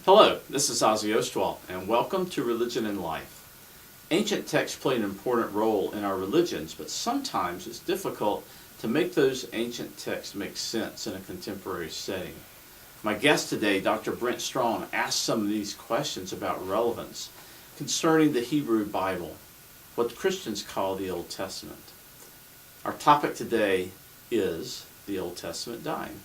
Hello, this is Ozzie Ostwalt, and welcome to Religion and Life. Ancient texts play an important role in our religions, but sometimes it's difficult to make those ancient texts make sense in a contemporary setting. My guest today, Dr. Brent Strong, asked some of these questions about relevance concerning the Hebrew Bible, what Christians call the Old Testament. Our topic today is the Old Testament dying.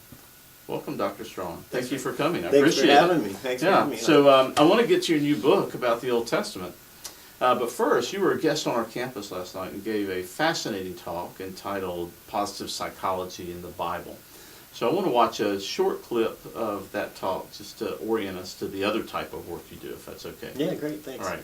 Welcome, Dr. Strong. Thank you for coming. I appreciate it. Thanks for having me. So I want to get to your new book about the Old Testament. But first, you were a guest on our campus last night and gave a fascinating talk entitled Positive Psychology in the Bible. So I want to watch a short clip of that talk just to orient us to the other type of work you do, if that's okay. Yeah, great. Thanks. All right.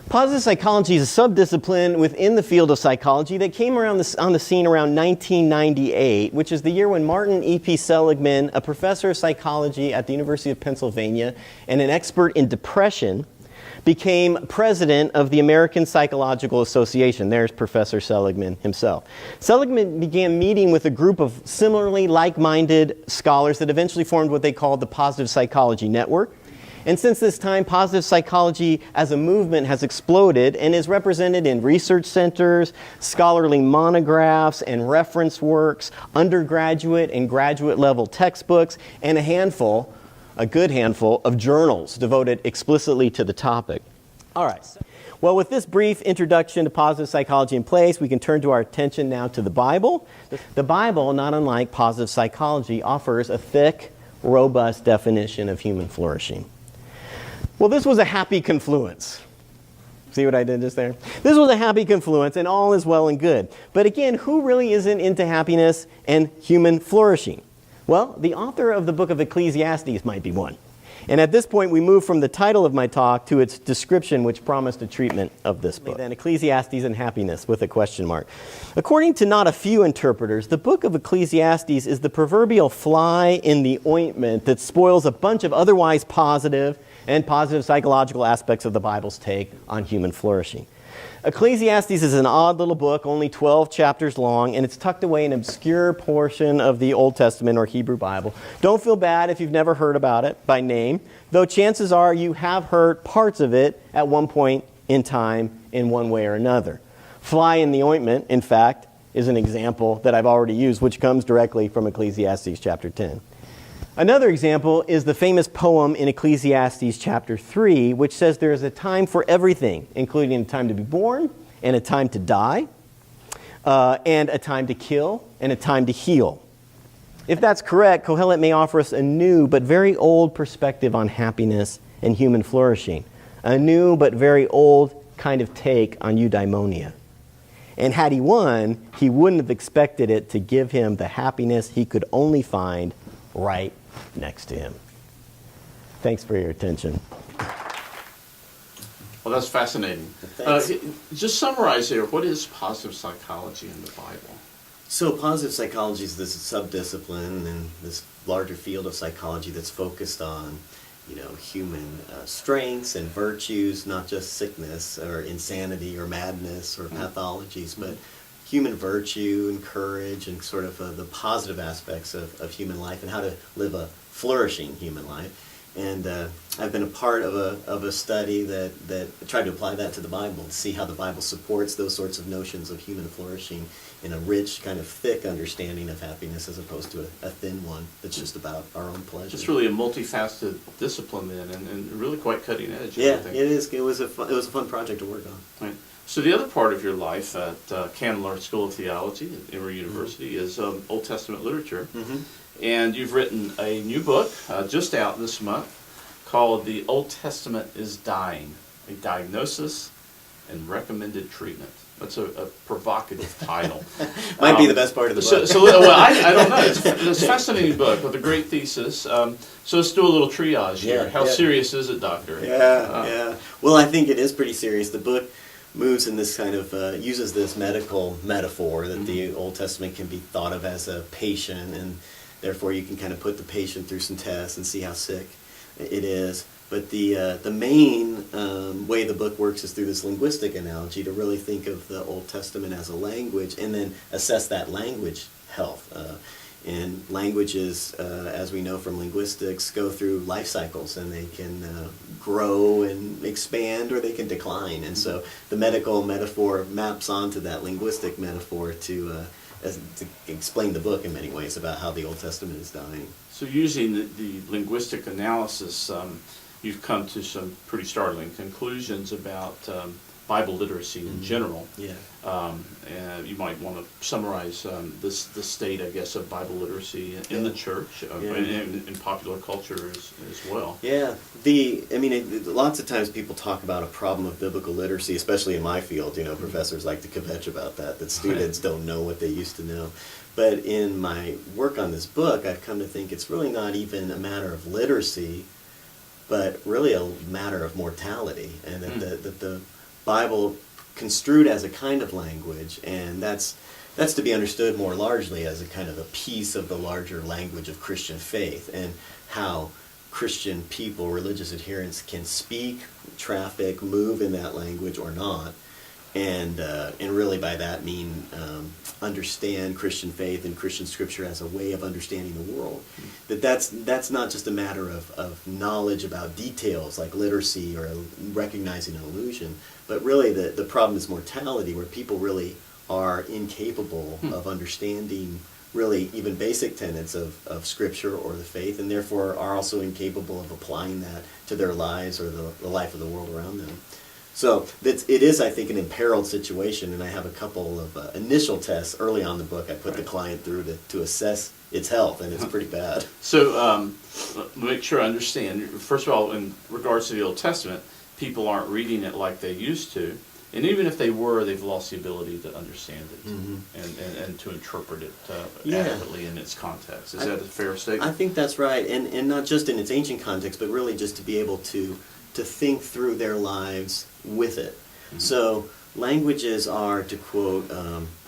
Positive psychology is a subdiscipline within the field of psychology that came on the scene around 1998, which is the year when Martin E.P. Seligman, a professor of psychology at the University of Pennsylvania and an expert in depression, became president of the American Psychological Association. There's Professor Seligman himself. Seligman began meeting with a group of similarly like-minded scholars that eventually formed what they called the Positive Psychology Network. And since this time, positive psychology as a movement has exploded and is represented in research centers, scholarly monographs and reference works, undergraduate and graduate level textbooks, and a good handful of journals devoted explicitly to the topic. All right. Well, with this brief introduction to positive psychology in place, we can turn to our attention now to the Bible. The Bible, not unlike positive psychology, offers a thick, robust definition of human flourishing. Well, this was a happy confluence. See what I did just there? This was a happy confluence, and all is well and good. But again, who really isn't into happiness and human flourishing? Well, the author of the book of Ecclesiastes might be one. And at this point, we move from the title of my talk to its description, which promised a treatment of this book. Then Ecclesiastes and happiness with a question mark. According to not a few interpreters, the book of Ecclesiastes is the proverbial fly in the ointment that spoils a bunch of otherwise positive and positive psychological aspects of the Bible's take on human flourishing. Ecclesiastes is an odd little book, only 12 chapters long, and it's tucked away in an obscure portion of the Old Testament or Hebrew Bible. Don't feel bad if you've never heard about it by name, though chances are you have heard parts of it at one point in time in one way or another. Fly in the ointment, in fact, is an example that I've already used, which comes directly from Ecclesiastes chapter 10. Another example is the famous poem in Ecclesiastes chapter 3, which says there is a time for everything, including a time to be born, and a time to die, and a time to kill, and a time to heal. If that's correct, Kohelet may offer us a new but very old perspective on happiness and human flourishing, a new but very old kind of take on eudaimonia. And had he won, he wouldn't have expected it to give him the happiness he could only find right next to him. Thanks for your attention. Well, that's fascinating. Just summarize here, what is positive psychology in the Bible? So positive psychology is this subdiscipline in this larger field of psychology that's focused on, human strengths and virtues, not just sickness or insanity or madness or pathologies, but human virtue and courage and sort of the positive aspects of human life and how to live a flourishing human life. And I've been a part of a study that tried to apply that to the Bible, to see how the Bible supports those sorts of notions of human flourishing in a rich, kind of thick understanding of happiness as opposed to a thin one that's just about our own pleasure. It's really a multifaceted discipline then, and really quite cutting edge. Yeah, it is. It was a fun project to work on. Right. So the other part of your life at Candler School of Theology at Emory University is Old Testament literature. Mm-hmm. And you've written a new book just out this month called The Old Testament is Dying, a Diagnosis and Recommended Treatment. That's a provocative title. Might be the best part of the book. I don't know. It's a fascinating book with a great thesis. So let's do a little triage here. How serious is it, Doctor? Yeah. Well, I think it is pretty serious. The book moves in this kind of, uses this medical metaphor that the Old Testament can be thought of as a patient, and therefore you can kind of put the patient through some tests and see how sick it is. But the main way the book works is through this linguistic analogy to really think of the Old Testament as a language and then assess that language health. And languages, as we know from linguistics, go through life cycles, and they can grow and expand, or they can decline. And so the medical metaphor maps onto that linguistic metaphor to explain the book in many ways about how the Old Testament is dying. So using the linguistic analysis, you've come to some pretty startling conclusions about Bible literacy in general. Yeah. And you might want to summarize the state, I guess, of Bible literacy in the church and in popular culture as well. Yeah. Lots of times people talk about a problem of biblical literacy, especially in my field. Professors like to kvetch about that students don't know what they used to know. But in my work on this book, I've come to think it's really not even a matter of literacy, but really a matter of mortality, and that the Bible construed as a kind of language, and that's to be understood more largely as a kind of a piece of the larger language of Christian faith, and how Christian people, religious adherents, can speak, traffic, move in that language or not, and really by that mean understand Christian faith and Christian scripture as a way of understanding the world. That's not just a matter of knowledge about details like literacy or recognizing an illusion, but really the problem is mortality, where people really are incapable of understanding really even basic tenets of scripture or the faith, and therefore are also incapable of applying that to their lives or the life of the world around them. So it is, I think, an imperiled situation, and I have a couple of initial tests early on in the book I put the client through to assess its health, and it's pretty bad. So make sure I understand. First of all, in regards to the Old Testament, people aren't reading it like they used to, and even if they were, they've lost the ability to understand it and to interpret it adequately in its context. Is that a fair statement? I think that's right, and not just in its ancient context, but really just to be able to think through their lives with it. So languages are, to quote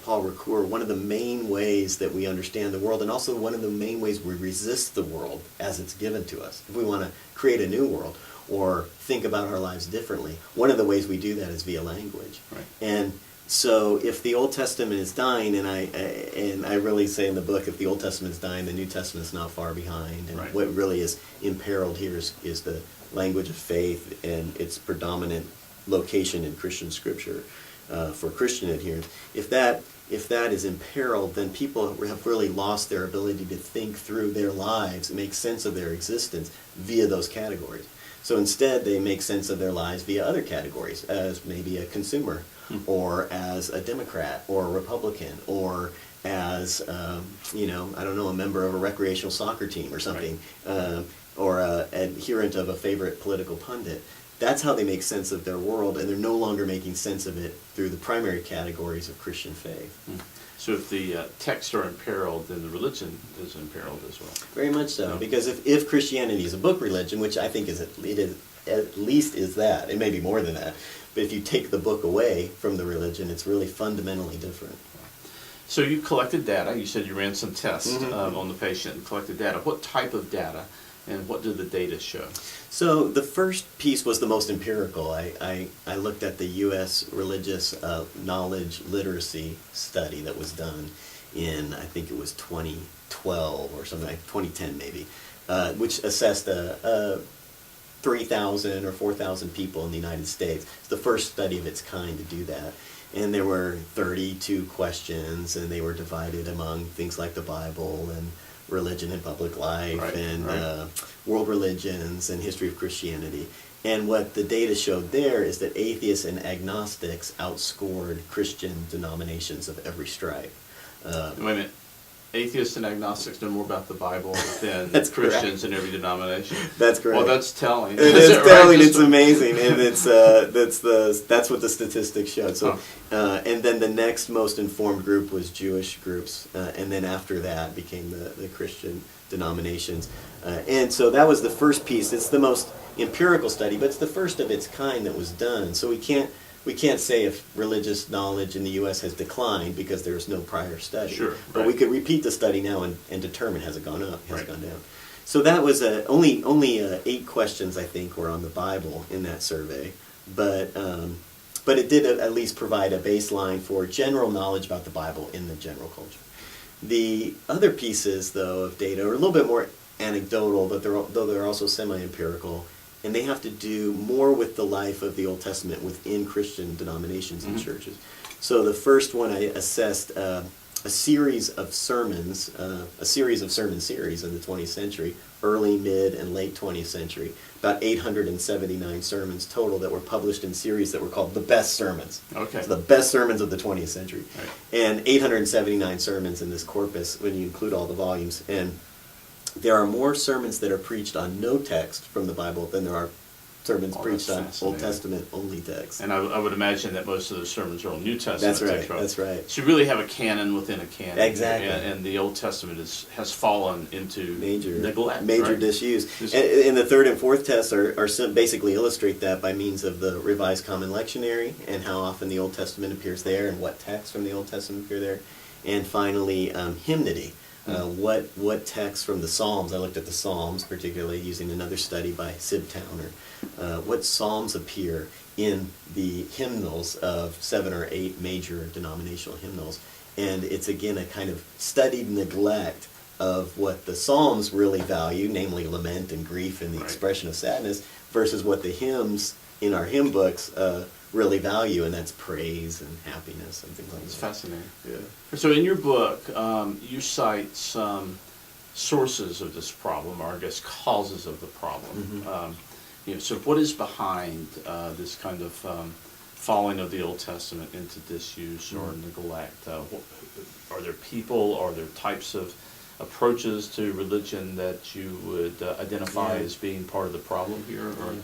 Paul Ricoeur, one of the main ways that we understand the world, and also one of the main ways we resist the world as it's given to us. If we want to create a new world or think about our lives differently, one of the ways we do that is via language. Right. And so if the Old Testament is dying, and I really say in the book, if the Old Testament is dying, the New Testament is not far behind. And what really is imperiled here is the language of faith and its predominant location in Christian scripture for Christian adherents. If that is imperiled, then people have really lost their ability to think through their lives and make sense of their existence via those categories. So instead, they make sense of their lives via other categories, as maybe a consumer, or as a Democrat, or a Republican, or as, a member of a recreational soccer team or something, or an adherent of a favorite political pundit. That's how they make sense of their world, and they're no longer making sense of it through the primary categories of Christian faith. So if the texts are imperiled, then the religion is imperiled as well. Very much so, because if Christianity is a book religion, which I think at least is that, it may be more than that, but if you take the book away from the religion, it's really fundamentally different. So you collected data. You said you ran some tests on the patient and collected data. What type of data, and what did the data show? So the first piece was the most empirical. I looked at the U.S. religious knowledge literacy study that was done in, I think it was 2012 or something, like 2010 maybe, which assessed 3,000 or 4,000 people in the United States. It's the first study of its kind to do that. And there were 32 questions, and they were divided among things like the Bible and religion and public life world religions and history of Christianity. And what the data showed there is that atheists and agnostics outscored Christian denominations of every stripe. Wait a minute. Atheists and agnostics know more about the Bible than That's Christians correct. in every denomination. That's correct. Well, that's telling. It is telling. Right? It's amazing, and that's what the statistics showed. So, and then the next most informed group was Jewish groups, and then after that became the Christian denominations. And so that was the first piece. It's the most empirical study, but it's the first of its kind that was done. So we can't say if religious knowledge in the U.S. has declined because there's no prior study. Sure, but right. we could repeat the study now and determine has it gone up, has it gone down. So that was only 8 questions, I think, were on the Bible in that survey, but it did at least provide a baseline for general knowledge about the Bible in the general culture. The other pieces, though, of data are a little bit more anecdotal, but though they're also semi-empirical, and they have to do more with the life of the Old Testament within Christian denominations and churches. So the first one I assessed a series of sermons, a series of sermon series in the 20th century, early, mid, and late 20th century, about 879 sermons total that were published in series that were called the best sermons. Okay. So the best sermons of the 20th century. Right. And 879 sermons in this corpus when you include all the volumes. And there are more sermons that are preached on no text from the Bible than there are sermons preached on Old Testament only text. And I would imagine that most of those sermons are on New Testament. That's right. text, That's right. So you really have a canon within a canon. Exactly. And the Old Testament has fallen into neglect. Major right? disuse. And the third and fourth tests basically illustrate that by means of the Revised Common Lectionary and how often the Old Testament appears there and what texts from the Old Testament appear there. And finally, hymnody. What texts from the Psalms, I looked at the Psalms particularly using another study by Sib Towner, what Psalms appear in the hymnals of 7 or 8 major denominational hymnals. And it's again a kind of studied neglect of what the Psalms really value, namely lament and grief and the expression of sadness, versus what the hymns in our hymn books really value, and that's praise and happiness and things like that. It's fascinating. Yeah. So in your book, you cite some sources of this problem, or I guess causes of the problem. So what is behind this kind of falling of the Old Testament into disuse or neglect? Are there people, are there types of approaches to religion that you would identify as being part of the problem here? Or?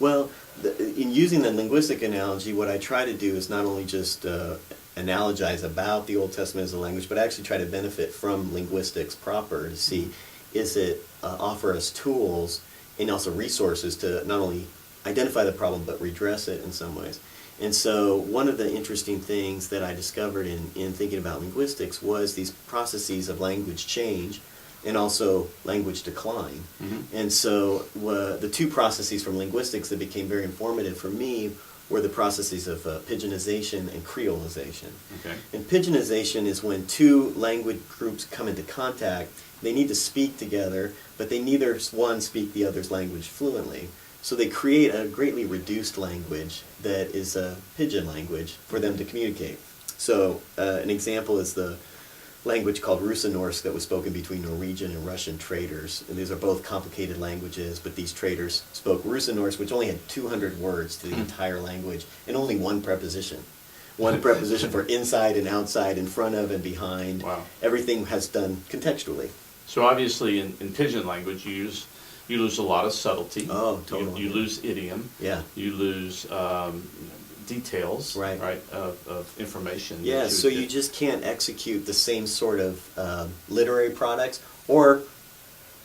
Well, in using the linguistic analogy, what I try to do is not only just analogize about the Old Testament as a language, but actually try to benefit from linguistics proper to see, is it offer us tools and also resources to not only identify the problem, but redress it in some ways. And so one of the interesting things that I discovered in thinking about linguistics was these processes of language change and also language decline. And so the two processes from linguistics that became very informative for me were the processes of pidginization and creolization. Okay. And pidginization is when two language groups come into contact. They need to speak together, but they neither one speak the other's language fluently. So they create a greatly reduced language that is a pidgin language for them to communicate. So an example is the language called Russenorsk that was spoken between Norwegian and Russian traders. And these are both complicated languages, but these traders spoke Russenorsk, which only had 200 words to the entire language and only one preposition. One preposition for inside and outside, in front of and behind. Wow. Everything has done contextually. So obviously in pidgin language you lose a lot of subtlety. Oh, totally. You lose idiom. Yeah. You lose details, Right. of information. that Yeah, so you just can't execute the same sort of literary products or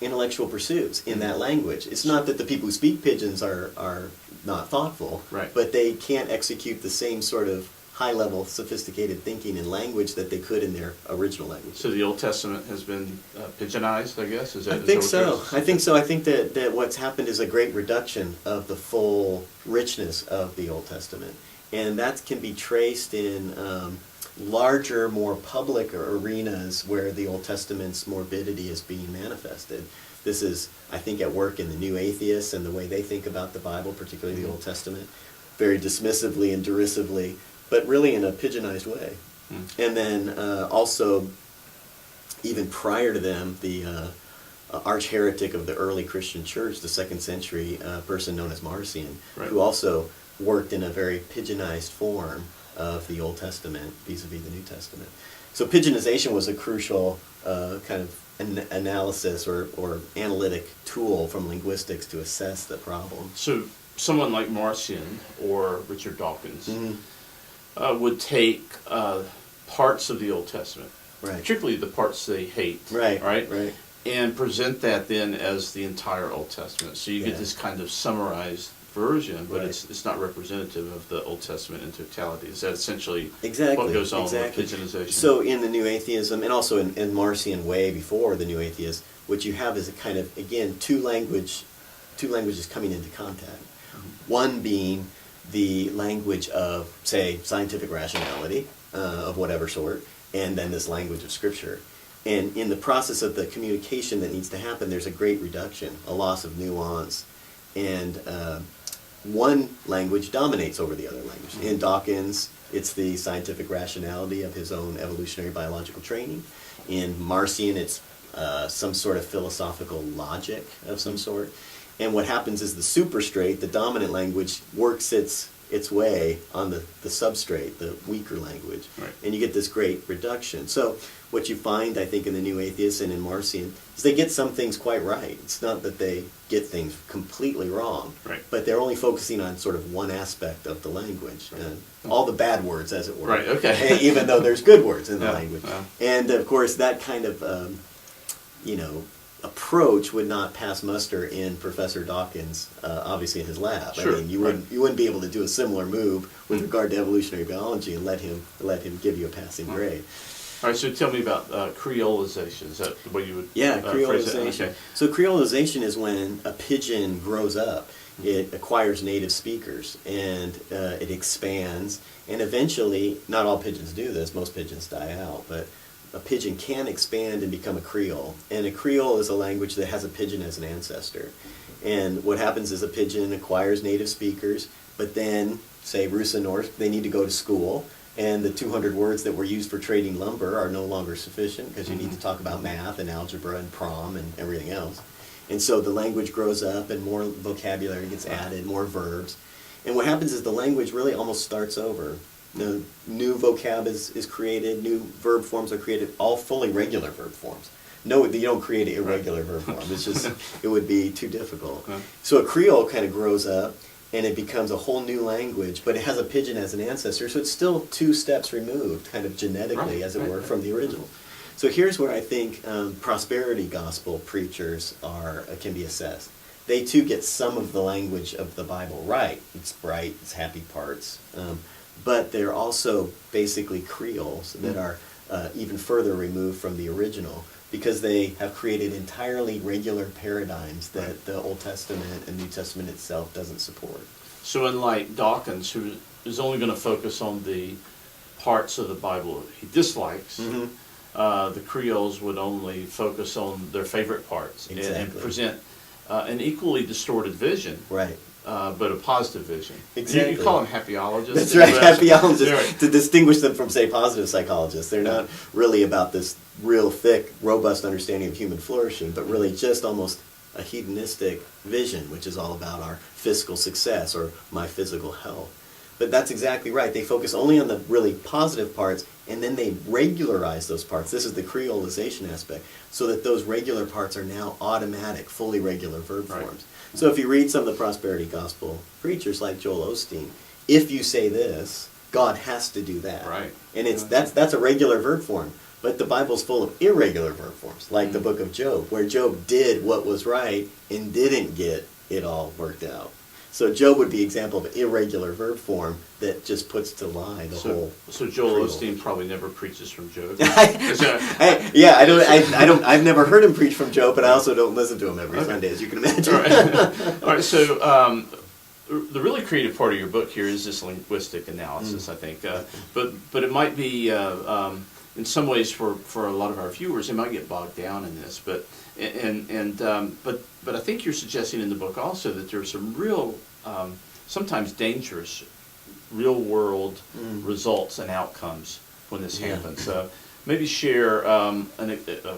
intellectual pursuits in that language. It's not that the people who speak pidgins are not thoughtful, Right. but they can't execute the same sort of high-level, sophisticated thinking in language that they could in their original language. So the Old Testament has been pidginized, I guess? Is that, I think is that so. what you're- I think so. I think that what's happened is a great reduction of the full richness of the Old Testament. And that can be traced in larger, more public arenas where the Old Testament's morbidity is being manifested. This is, I think, at work in the New Atheists and the way they think about the Bible, particularly the Old Testament, very dismissively and derisively, but really in a pidginized way. And then also, even prior to them, the arch heretic of the early Christian church, the 2nd century person known as Marcion, Right. who also worked in a very pidginized form of the Old Testament vis-a-vis the New Testament. So pidginization was a crucial kind of analysis or analytic tool from linguistics to assess the problem. So someone like Marcion or Richard Dawkins would take parts of the Old Testament, Right. particularly the parts they hate, Right. right, and present that then as the entire Old Testament. So you Yeah. get this kind of summarized version, but Right. it's not representative of the Old Testament in totality. Is that essentially Exactly. what goes on exactly. with pidginization? So in the New Atheism, and also in Marcion way before the New Atheists, what you have is a kind of, again, two languages coming into contact. One being the language of, say, scientific rationality of whatever sort, and then this language of Scripture. And in the process of the communication that needs to happen, there's a great reduction, a loss of nuance, and one language dominates over the other language. In Dawkins, it's the scientific rationality of his own evolutionary biological training. In Marcion, it's some sort of philosophical logic of some sort. And what happens is the superstrate, the dominant language, works its way on the substrate, the weaker language. Right. And you get this great reduction. So what you find, I think, in the New Atheists and in Marcion is they get some things quite right. It's not that they get things completely wrong, Right. but they're only focusing on sort of one aspect of the language. All the bad words, as it were. Right, okay. Even though there's good words in the Yeah, language. yeah. And, of course, that kind of, approach would not pass muster in Professor Dawkins, obviously in his lab. Sure, I mean, you wouldn't be able to do a similar move with regard to evolutionary biology and let him give you a passing grade. All right, so tell me about creolization. Is that the way you would phrase Creolization. it? Okay. So creolization is when a pigeon grows up. It acquires native speakers, and it expands, and eventually, not all pigeons do this, most pigeons die out, but a pigeon can expand and become a Creole. And a Creole is a language that has a pigeon as an ancestor. And what happens is a pigeon acquires native speakers, but then, say, Russenorsk, they need to go to school, and the 200 words that were used for trading lumber are no longer sufficient because you need to talk about math and algebra and prom and everything else. And so the language grows up and more vocabulary gets added, more verbs. And what happens is the language really almost starts over. The new vocab is created, new verb forms are created, all fully regular verb forms. No, you don't create an irregular verb form. It's just, it would be too difficult. So a Creole kind of grows up and it becomes a whole new language, but it has a pigeon as an ancestor, so it's still 2 steps removed, kind of genetically, as it were, from the original. So here's where I think prosperity gospel preachers can be assessed. They too get some of the language of the Bible right. It's bright, it's happy parts. But they're also basically Creoles that are even further removed from the original because they have created entirely regular paradigms that the Old Testament and New Testament itself doesn't support. So unlike Dawkins, who is only going to focus on the parts of the Bible he dislikes, the Creoles would only focus on their favorite parts and present an equally distorted vision. Right. But a positive vision. Exactly. You call them happyologists. That's right, happyologists, Right. to distinguish them from, say, positive psychologists. They're not really about this real thick, robust understanding of human flourishing, but really just almost a hedonistic vision, which is all about our fiscal success or my physical health. But that's exactly right. They focus only on the really positive parts, and then they regularize those parts. This is the creolization aspect, so that those regular parts are now automatic, fully regular verb forms. So if you read some of the prosperity gospel preachers like Joel Osteen, if you say this, God has to do that. Right. And that's a regular verb form. But the Bible's full of irregular verb forms, like the book of Job, where Job did what was right and didn't get it all worked out. So Job would be an example of an irregular verb form that just puts to lie the whole. So Joel Creole. Osteen probably never preaches from Job. I've never heard him preach from Job, but I also don't listen to him every Sunday, as you can imagine. All right. All right. So the really creative part of your book here is this linguistic analysis, I think. But it might be in some ways for a lot of our viewers, it might get bogged down in this. But I think you're suggesting in the book also that there's some real, sometimes dangerous, real world results and outcomes when this happens. Maybe share a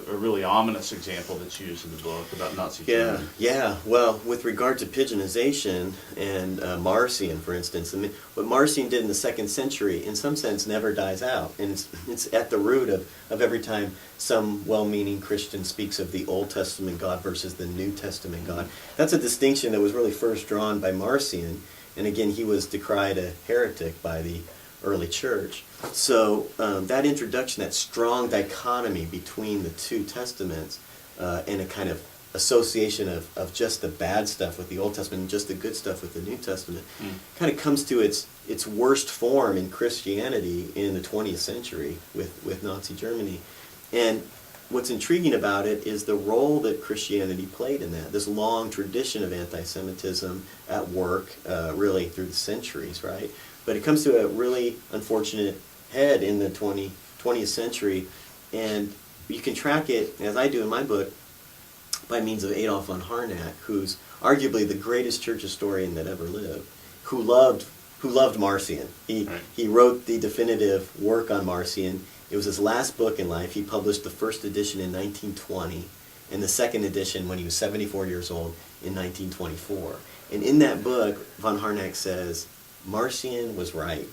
really ominous example that's used in the book about Nazi Germany. Yeah. Well, with regard to pigeonization and Marcion, for instance, what Marcion did in the 2nd century, in some sense, never dies out. And it's at the root of every time some well-meaning Christian speaks of the Old Testament God versus the New Testament God. That's a distinction that was really first drawn by Marcion. And again, he was decried a heretic by the early church. So that introduction, that strong dichotomy between the 2 testaments and a kind of association of just the bad stuff with the Old Testament and just the good stuff with the New Testament kind of comes to its worst form in Christianity in the 20th century with Nazi Germany. And what's intriguing about it is the role that Christianity played in that, this long tradition of anti-Semitism at work really through the centuries, right? But it comes to a really unfortunate head in the 20th century, and you can track it, as I do in my book, by means of Adolf von Harnack, who's arguably the greatest church historian that ever lived, who loved Marcion. He wrote the definitive work on Marcion. It was his last book in life. He published the first edition in 1920, and the second edition when he was 74 years old in 1924. And in that book, von Harnack says, Marcion was right.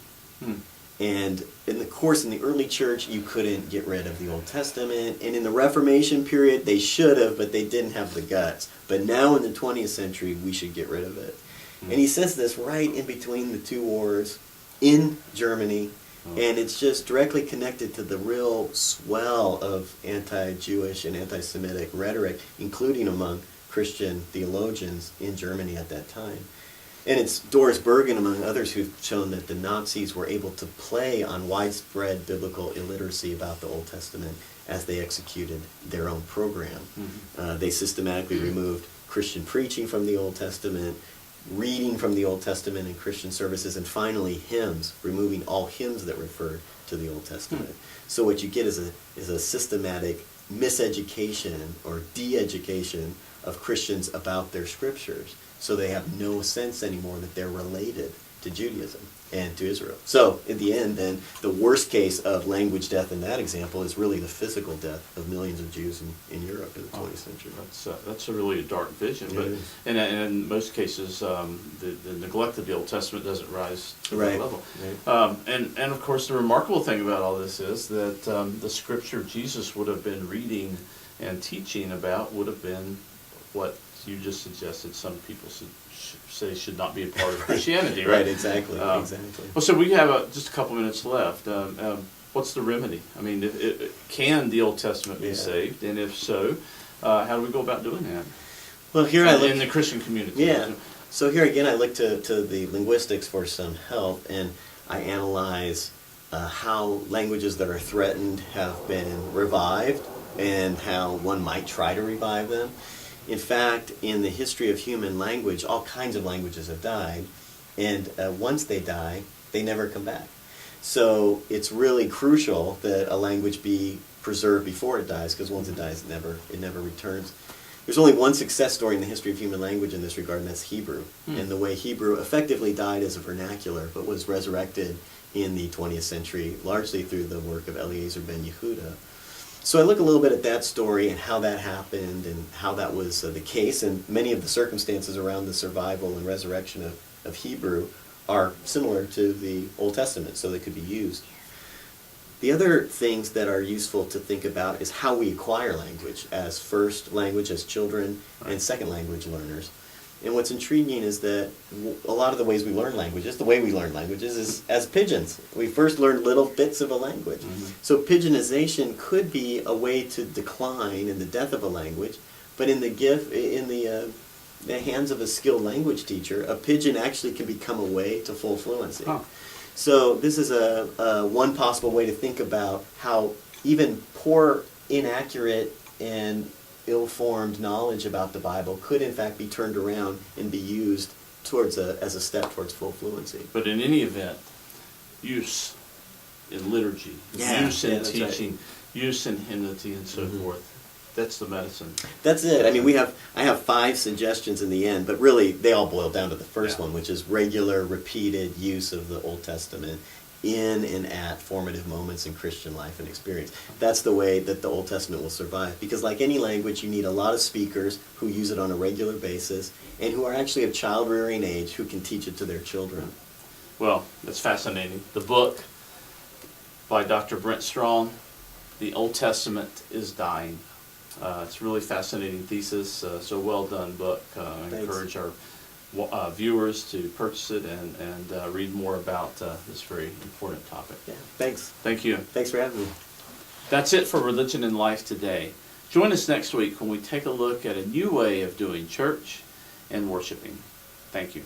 And in the early church, you couldn't get rid of the Old Testament. And in the Reformation period, they should have, but they didn't have the guts. But now in the 20th century, we should get rid of it. And he says this right in between the two wars in Germany. And it's just directly connected to the real swell of anti-Jewish and anti-Semitic rhetoric, including among Christian theologians in Germany at that time. And it's Doris Bergen, among others, who've shown that the Nazis were able to play on widespread biblical illiteracy about the Old Testament as they executed their own program. They systematically removed Christian preaching from the Old Testament, reading from the Old Testament in Christian services, and finally hymns, removing all hymns that referred to the Old Testament. So what you get is a systematic miseducation or de-education of Christians about their scriptures. So they have no sense anymore that they're related to Judaism and to Israel. So in the end, then, the worst case of language death in that example is really the physical death of millions of Jews in Europe in the 20th century. That's a really dark vision. But in most cases, the neglect of the Old Testament doesn't rise to that level. And of course, the remarkable thing about all this is that the scripture Jesus would have been reading and teaching about would have been what you just suggested some people say should not be a part of Christianity, right? Exactly. Well, so we have just a couple minutes left. What's the remedy? I mean, can the Old Testament be saved? And if so, how do we go about doing that? Well, here I look in the Christian community. Yeah. So here again, I look to the linguistics for some help, and I analyze how languages that are threatened have been revived and how one might try to revive them. In fact, in the history of human language, all kinds of languages have died, and once they die, they never come back. So it's really crucial that a language be preserved before it dies, because once it dies, it never returns. There's only one success story in the history of human language in this regard, and that's Hebrew. And the way Hebrew effectively died as a vernacular, but was resurrected in the 20th century, largely through the work of Eliezer ben Yehuda. So I look a little bit at that story and how that happened and how that was the case, and many of the circumstances around the survival and resurrection of Hebrew are similar to the Old Testament, so they could be used. The other things that are useful to think about is how we acquire language as first language as children and second language learners. And what's intriguing is that a lot of the ways we learn languages, the way we learn languages is as pigeons. We first learn little bits of a language. So pigeonization could be a way to decline in the death of a language, but in the hands of a skilled language teacher, a pigeon actually can become a way to full fluency. So this is one possible way to think about how even poor, inaccurate, and ill-formed knowledge about the Bible could in fact be turned around and be used as a step towards full fluency. But in any event, use in liturgy, use in teaching, use in hymnody and so forth. That's the medicine. That's it. I mean, I have 5 suggestions in the end, but really they all boil down to the first one, which is regular, repeated use of the Old Testament in and at formative moments in Christian life and experience. That's the way that the Old Testament will survive. Because like any language, you need a lot of speakers who use it on a regular basis and who are actually of child-rearing age who can teach it to their children. Well, that's fascinating. The book by Dr. Brent Strong, The Old Testament is Dying. It's a really fascinating thesis, so well done book. I encourage our viewers to purchase it and read more about this very important topic. Yeah, thanks. Thank you. Thanks for having me. That's it for Religion and Life today. Join us next week when we take a look at a new way of doing church and worshiping. Thank you.